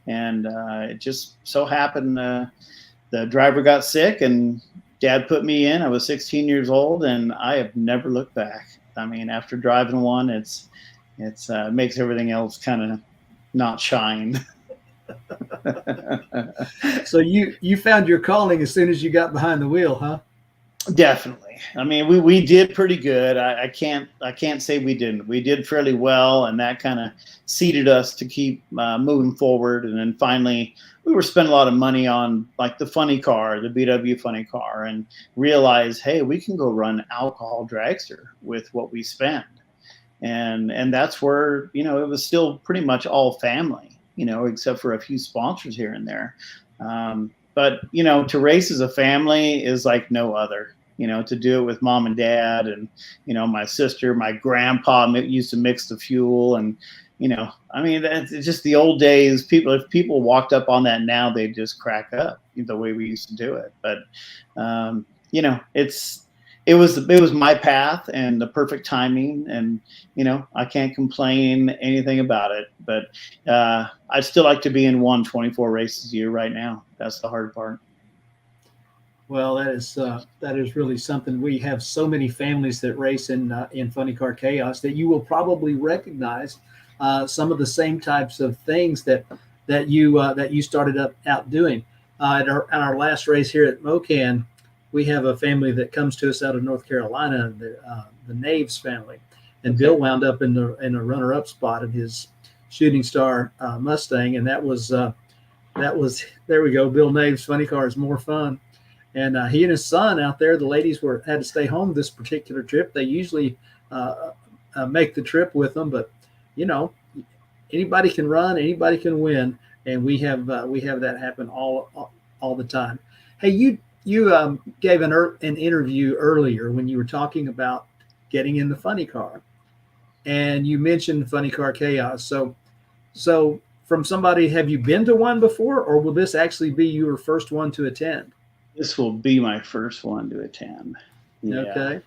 And it just so happened the driver got sick and Dad put me in. I was 16 years old, and I have never looked back. I mean, after driving one, it's makes everything else kind of not shine. So you found your calling as soon as you got behind the wheel, huh? Definitely. I mean, we did pretty good. I can't say we didn't. We did fairly well, and that kind of seeded us to keep moving forward. And then finally, we were spending a lot of money on like the funny car, the BW funny car, and realized, hey, we can go run alcohol dragster with what we spend. And that's where, it was still pretty much all family, except for a few sponsors here and there. But, to race as a family is like no other, to do it with mom and dad and, my sister, my grandpa used to mix the fuel. And, I mean, it's just the old days. If people walked up on that now, they'd just crack up the way we used to do it. But, it was my path and the perfect timing, and I can't complain anything about it. But I'd still like to be in 24 races a year right now. That's the hard part. Well, that is really something. We have so many families that race in Funny Car Chaos that you will probably recognize some of the same types of things that you started out doing. At our last race here at Mo-Kan, we have a family that comes to us out of North Carolina, the Naves family, and Bill wound up in a runner-up spot in his Shooting Star Mustang, and that was there we go. Bill Naves' Funny Car is More Fun, and he and his son out there. The ladies had to stay home this particular trip. They usually make the trip with them, but anybody can run, anybody can win, and we have that happen all the time. Hey, you gave an interview earlier when you were talking about getting in the funny car, and you mentioned Funny Car Chaos. So from somebody, have you been to one before, or will this actually be your first one to attend? This will be my first one to attend. Yeah. Okay.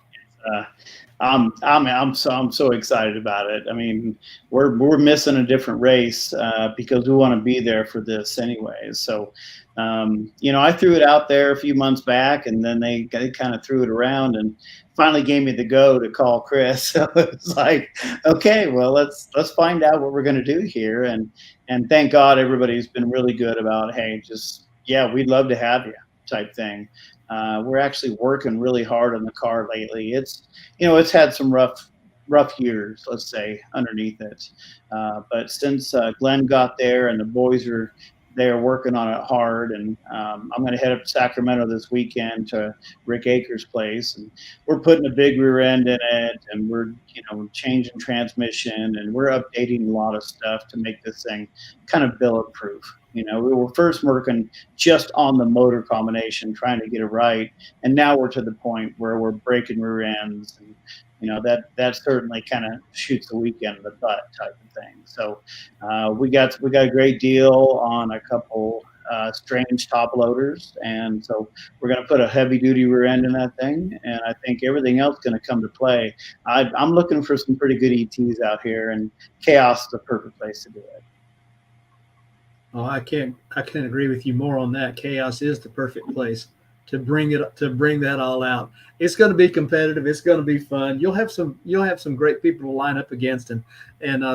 I'm so excited about it. I mean, we're missing a different race because we want to be there for this anyways. So, I threw it out there a few months back, and then they kind of threw it around and finally gave me the go to call Chris. So it's like, okay, well, let's find out what we're going to do here. And thank God everybody's been really good about, hey, we'd love to have you type thing. We're actually working really hard on the car lately. It's had some rough years, let's say, underneath it. But since Glenn got there and the boys are there working on it hard, and I'm going to head up to Sacramento this weekend to Rick Akers' place, and we're putting a big rear end in it, and we're changing transmission, and we're updating a lot of stuff to make this thing kind of bulletproof. We were first working just on the motor combination, trying to get it right, and now we're to the point where we're breaking rear ends, and that certainly kind of shoots the weekend in the butt type of thing. So we got a great deal on a couple strange top loaders, and so we're going to put a heavy duty rear end in that thing, and I think everything else is going to come to play. I'm looking for some pretty good ETs out here, and Chaos is the perfect place to do it. Oh, I can't agree with you more on that. Chaos is the perfect place to bring that all out. It's going to be competitive. It's going to be fun. You'll have some great people to line up against, and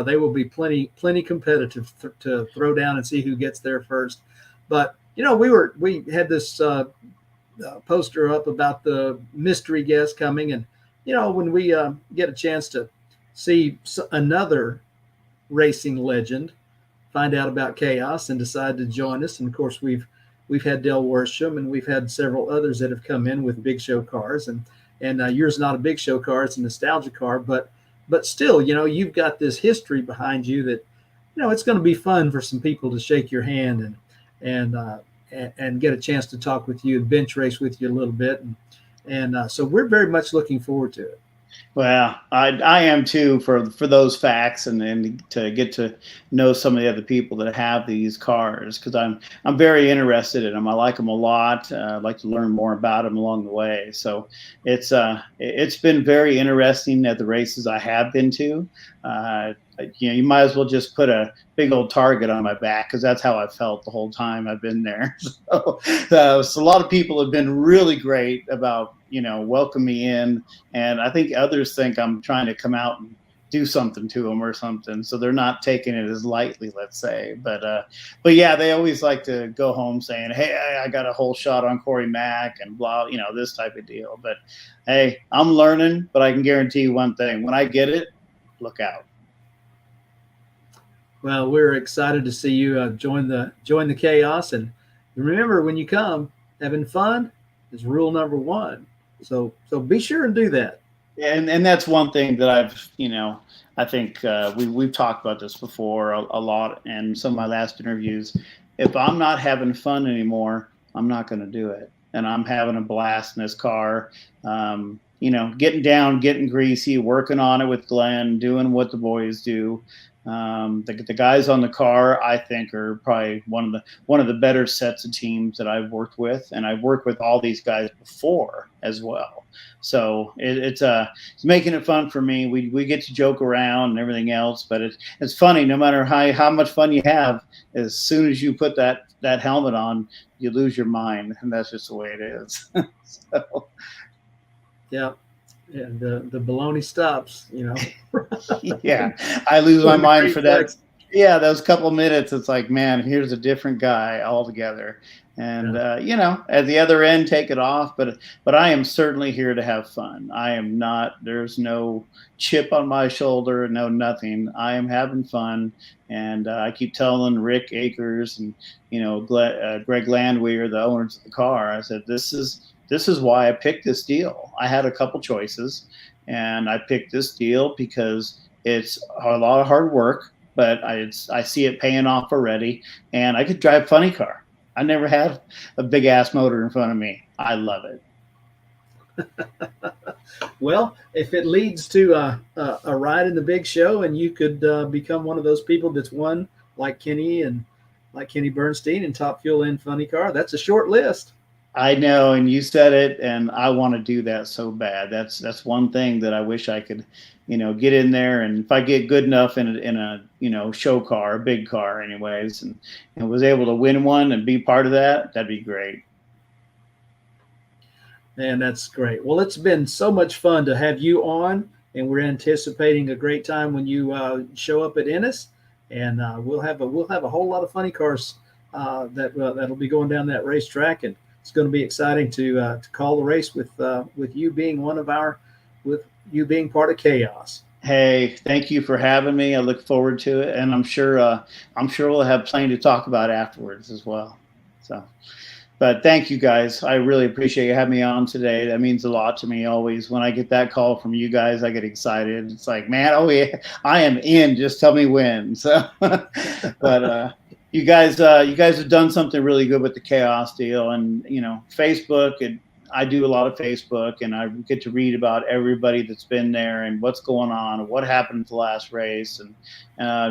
they will be plenty competitive to throw down and see who gets there first. But we had this poster up about the mystery guest coming, and when we get a chance to see another racing legend find out about Chaos and decide to join us. And of course, we've had Dale Worsham, and we've had several others that have come in with big show cars, and yours is not a big show car; it's a nostalgia car, but still, you've got this history behind you that it's going to be fun for some people to shake your hand and get a chance to talk with you and bench race with you a little bit, and so we're very much looking forward to it. Well, I am too for those facts and to get to know some of the other people that have these cars, because I'm very interested in them. I like them a lot. I'd like to learn more about them along the way. So it's been very interesting at the races I have been to. You might as well just put a big old target on my back, because that's how I felt the whole time I've been there. So a lot of people have been really great about welcome me in, and I think others think I'm trying to come out and do something to them or something, so they're not taking it as lightly, let's say. But yeah, they always like to go home saying, hey, I got a whole shot on Corey Mack and blah, this type of deal. But hey, I'm learning, but I can guarantee you one thing: when I get it, look out. Well, we're excited to see you join the Chaos, and remember, when you come, having fun is rule number one. So be sure and do that. And that's one thing that I think we've talked about this before a lot in some of my last interviews. If I'm not having fun anymore, I'm not going to do it. And I'm having a blast in this car, getting down, getting greasy, working on it with Glenn, doing what the boys do. The guys on the car, I think, are probably one of the better sets of teams that I've worked with, and I've worked with all these guys before as well. So it's making it fun for me. We get to joke around and everything else, but it's funny. No matter how much fun you have, as soon as you put that helmet on, you lose your mind, and that's just the way it is. So. Yeah. And the baloney stops, Yeah, I lose my mind for that. Yeah, those couple of minutes, it's like, man, here's a different guy altogether. And at the other end, take it off. But I am certainly here to have fun. I am not. There's no chip on my shoulder, no nothing. I am having fun, and I keep telling Rick Akers and Greg Landwehr, the owners of the car, I said, this is why I picked this deal. I had a couple choices, and I picked this deal because it's a lot of hard work, but I see it paying off already, and I could drive a funny car. I never had a big ass motor in front of me. I love it. Well, if it leads to a ride in the big show, and you could become one of those people that's won like Kenny Bernstein and Top Fuel and Funny Car, that's a short list. I know, and you said it, and I want to do that so bad. That's one thing that I wish I could, get in there, and if I get good enough in a show car, a big car, anyways, and was able to win one and be part of that, that'd be great. Man, that's great. Well, it's been so much fun to have you on, and we're anticipating a great time when you show up at Ennis, and we'll have a whole lot of funny cars that'll be going down that racetrack, and it's going to be exciting to call the race with you being with you being part of Chaos. Hey, thank you for having me. I look forward to it, and I'm sure we'll have plenty to talk about afterwards as well. So, but thank you guys. I really appreciate you having me on today. That means a lot to me always. When I get that call from you guys, I get excited. It's like, man, oh yeah, I am in. Just tell me when. So, but. You guys have done something really good with the Chaos deal, and Facebook. I do a lot of Facebook, and I get to read about everybody that's been there and what's going on and what happened at the last race. And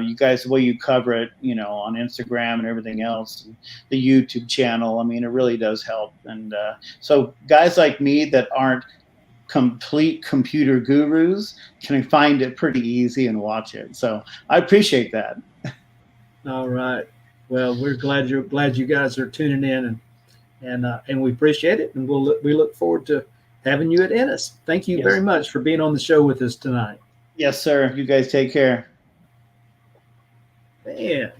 you guys, the way you cover it, on Instagram and everything else, and the YouTube channel. I mean, it really does help. And so guys like me that aren't complete computer gurus can find it pretty easy and watch it. So I appreciate that. All right. Well, we're glad you guys are tuning in, and we appreciate it, and we look forward to having you at Ennis. Thank you very much for being on the show with us tonight. Yes, sir. You guys take care. Man.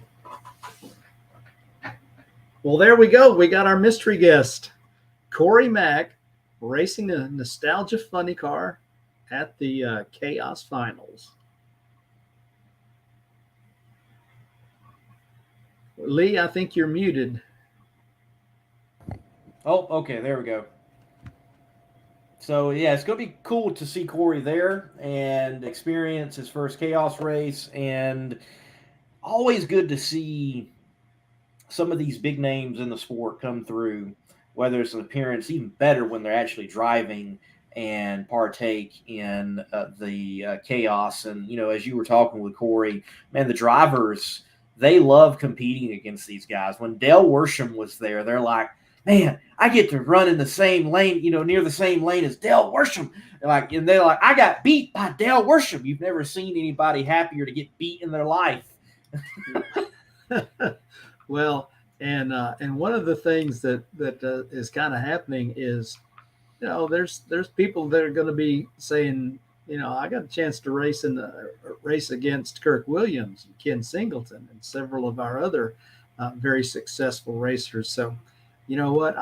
Well, there we go. We got our mystery guest, Corey Mack, racing a nostalgia funny car at the CHAOS Finals. Lee, I think you're muted. Oh, okay. There we go. So, yeah, it's going to be cool to see Corey there and experience his first CHAOS race. And always good to see some of these big names in the sport come through, whether it's an appearance, even better when they're actually driving and partake in the CHAOS. And, you know, as you were talking with Corey, man, the drivers, they love competing against these guys. When Dale Worsham was there, they're like, man, I get to run in the same lane, you know, near the same lane as Dale Worsham. And they're like, I got beat by Dale Worsham. You've never seen anybody happier to get beat in their life. Well, and one of the things that is kind of happening is, you know, there's people that are going to be saying, you know, I got a chance to race in the race against Kirk Williams and Ken Singleton and several of our other very successful racers. So, you know what?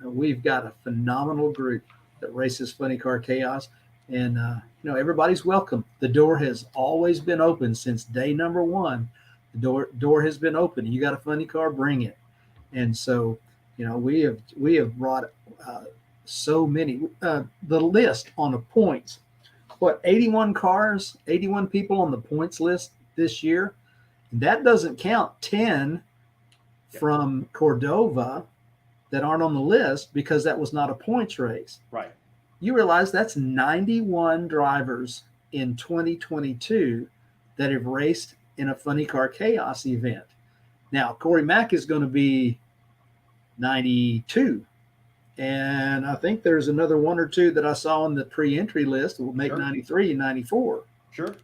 We've got a phenomenal group that races Funny Car CHAOS, and you know, everybody's welcome. The door has always been open since day number one. The door has been open. You got a funny car, bring it. And so, you know, we have brought so many. The list on the points, 81 cars, 81 people on the points list this year. And that doesn't count 10 from Cordova that aren't on the list because that was not a points race. Right. You realize that's 91 drivers in 2022 that have raced in a Funny Car CHAOS event. Now, Corey Mack is going to be 92. And I think there's another one or two that I saw on the pre-entry list that will make 93 and 94. Sure.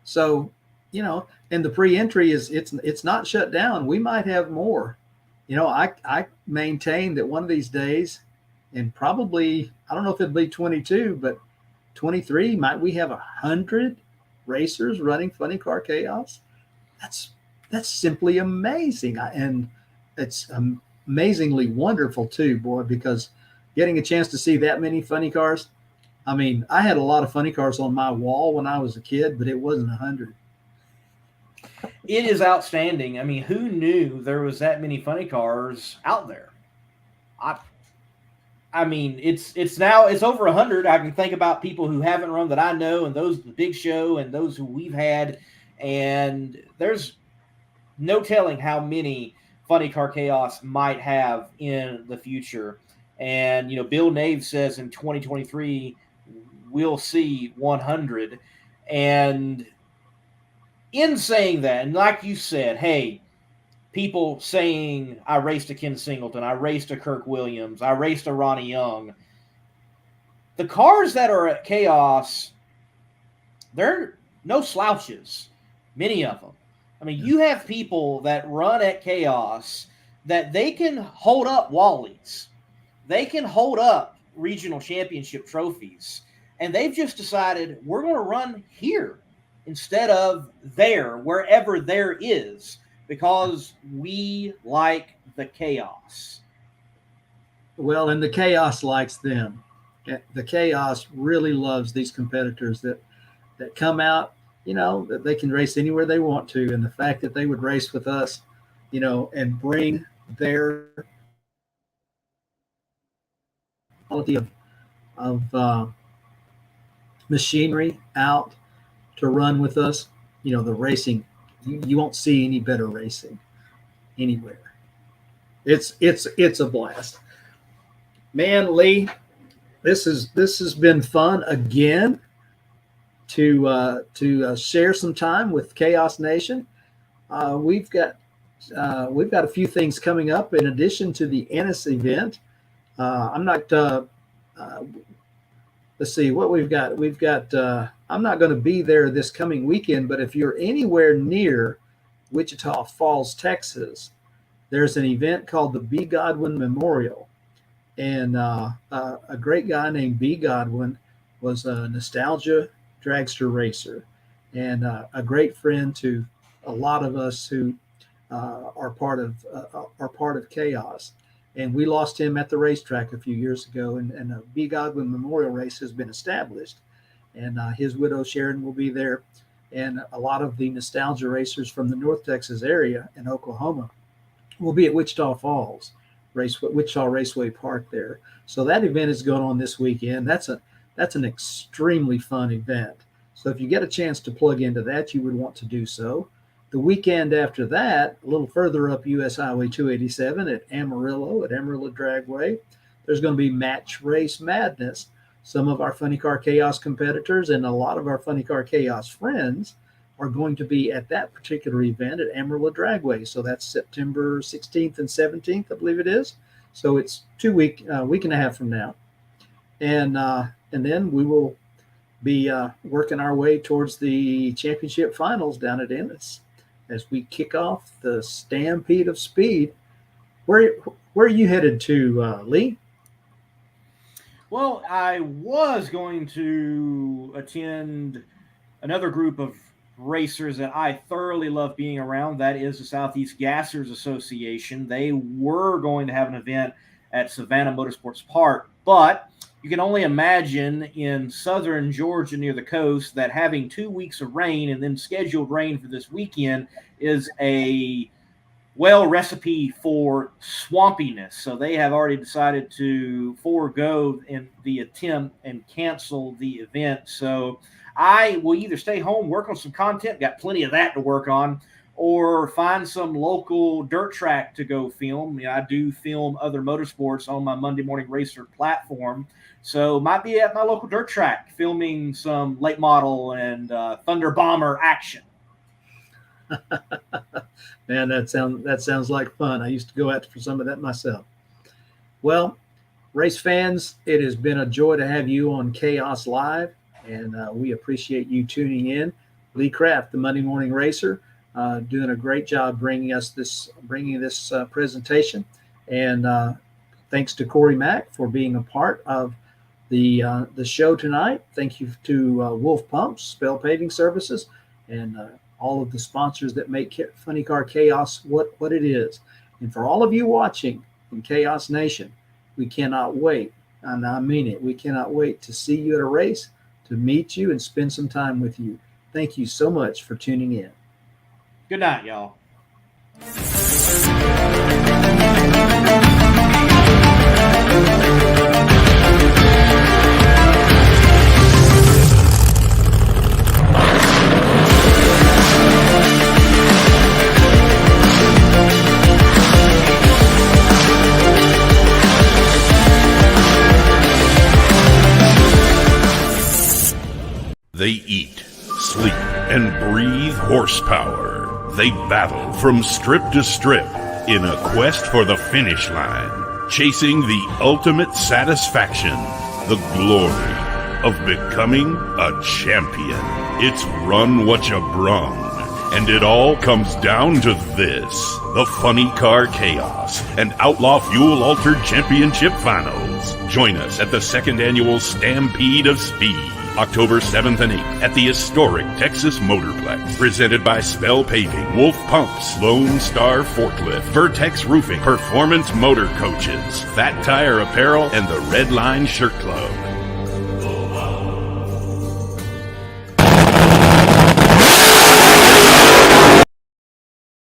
So, you know, and the pre-entry it's not shut down. We might have more. You know, I maintain that one of these days, and probably, I don't know if it'll be 22, but 23, might we have 100 racers running Funny Car CHAOS? That's simply amazing. And it's amazingly wonderful too, boy, because getting a chance to see that many funny cars. I mean, I had a lot of funny cars on my wall when I was a kid, but it wasn't 100. It is outstanding. I mean, who knew there was that many funny cars out there? I mean, it's over 100. I can think about people who haven't run that I know, and those the Big Show, and those who we've had, and there's no telling how many Funny Car CHAOS might have in the future. And you know, Bill Nave says in 2023 we'll see 100. And in saying that, and like you said, hey, people saying I raced a Ken Singleton, I raced a Kirk Williams, I raced a Ronnie Young. The cars that are at CHAOS, they're no slouches, many of them. I mean, you have people that run at CHAOS that they can hold up Wallies. They can hold up regional championship trophies. And they've just decided we're going to run here instead of there, wherever there is, because we like the CHAOS. Well, and the CHAOS likes them. The CHAOS really loves these competitors that come out, you know, that they can race anywhere they want to. And the fact that they would race with us, you know, and bring their quality of machinery out to run with us, you know, the racing, you won't see any better racing anywhere. It's a blast. Man, Lee, this has been fun again to share some time with CHAOS Nation. We've got a few things coming up in addition to the Ennis event. I'm not. Let's see what we've got. We've got. I'm not going to be there this coming weekend, but if you're anywhere near Wichita Falls, Texas, there's an event called the B. Godwin Memorial. And a great guy named B. Godwin was a nostalgia dragster racer and a great friend to a lot of us who are part of CHAOS. And we lost him at the racetrack a few years ago, and a B. Godwin Memorial race has been established. And his widow Sharon will be there, and a lot of the nostalgia racers from the North Texas area in Oklahoma will be at Wichita Falls, Wichita Raceway Park there. So that event is going on this weekend. That's an extremely fun event. So if you get a chance to plug into that, you would want to do so. The weekend after that, a little further up US Highway 287 at Amarillo Dragway, there's going to be Match Race Madness. Some of our Funny Car Chaos competitors and a lot of our Funny Car Chaos friends are going to be at that particular event at Amarillo Dragway. So that's September 16th and 17th, I believe it is. So it's week and a half from now. And then we will be working our way towards the championship finals down at Ennis as we kick off the Stampede of Speed. Where are you headed to, Lee? Well, I was going to attend another group of racers that I thoroughly love being around. That is the Southeast Gassers Association. They were going to have an event at Savannah Motorsports Park, but you can only imagine in southern Georgia near the coast that having 2 weeks of rain and then scheduled rain for this weekend is a recipe for swampiness. So they have already decided to forego in the attempt and cancel the event. So I will either stay home, work on some content, got plenty of that to work on, or find some local dirt track to go film. I do film other motorsports on my Monday Morning Racer platform. So might be at my local dirt track filming some late model and Thunder Bomber action. Man, that sounds like fun. I used to go out for some of that myself. Well, race fans, it has been a joy to have you on CHAOS Live, and we appreciate you tuning in. Lee Kraft, the Monday Morning Racer, doing a great job bringing this presentation, and thanks to Corey Mack for being a part of the show tonight. Thank you to Wulff Pumps, Spell Paving Services, and all of the sponsors that make Funny Car Chaos what it is. And for all of you watching in Chaos Nation, we cannot wait, and I mean it, we cannot wait to see you at a race, to meet you and spend some time with you. Thank you so much for tuning in. Good night, y'all. They eat, sleep, and breathe horsepower. They battle from strip to strip in a quest for the finish line, chasing the ultimate satisfaction, the glory of becoming a champion. It's run what you brung, and it all comes down to this: the Funny Car Chaos and Outlaw Fuel Altered Championship Finals. Join us at the second annual Stampede of Speed, October 7th and 8th at the historic Texas Motorplex. Presented by Spell Paving, Wulff Pumps, Lone Star Forklift, Vertex Roofing, Performance Motor Coaches, Fat Tire Apparel, and the Red Line Shirt Club.